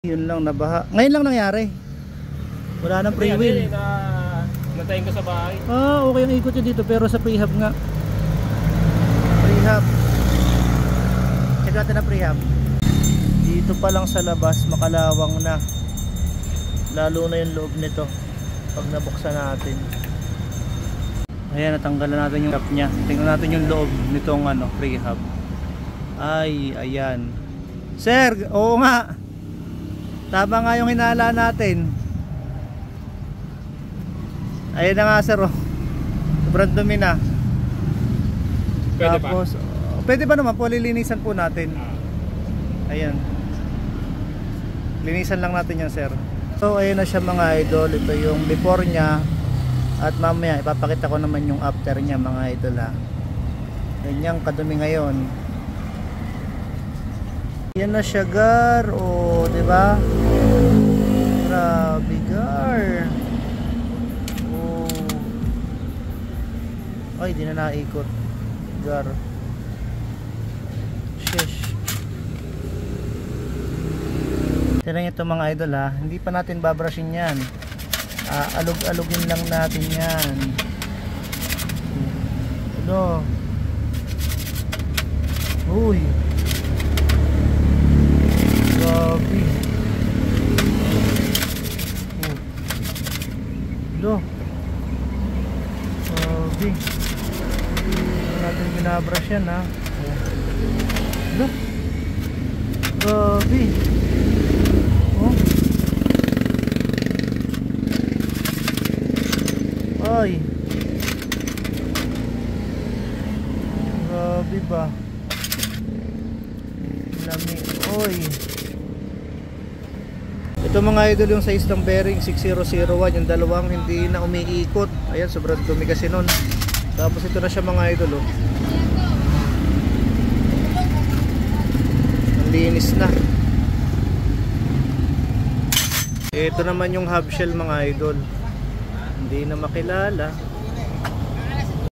Yun lang, nabaha. Ngayon lang nangyari. Wala nang pre-wheel. Natayin ko sa bahay. Okay ang ikot yun dito pero sa prehab nga. Prehab. Check natin na prehab. Dito pa lang sa labas makalawang na. Lalo na yung loob nito pag nabuksan natin. Ayan, natanggalan natin yung cap nya. Tingnan natin yung loob nitong prehab. Ay, ayan. Sir, oo nga. Tama nga yung hinala natin. Ayun na nga sir, oh. Sobrang dumi na. Pwede tapos, pa? Pwede ba naman po, lilinisan po natin. Ayan. Linisan lang natin yan sir. So ayun na siya mga idol. Ito yung before nya. At mamaya ipapakita ko naman yung after nya mga idol ha. Yan yung kadumi ngayon. Yan na siya gar. Oh, diba? Grabe gar. Oh. Ay, di na naikot gar. Sheesh. Tignan nyo ito mga idol ha. Hindi pa natin babrushin yan. Alog-alogin lang natin yan. Hello. Uy. Grabe. Hello. Grabe. Hindi natin binabrush yan ha. Hello. Grabe. Oh. Ay. Grabe ba? Lami. Oy. Ito mga idol yung size ng bearing 6001. Yung dalawang hindi na umiikot. Ayan, sobrang dumi kasi nun. Tapos ito na siya mga idol, oh. Ang linis na. Ito naman yung hub shell mga idol. Hindi na makilala.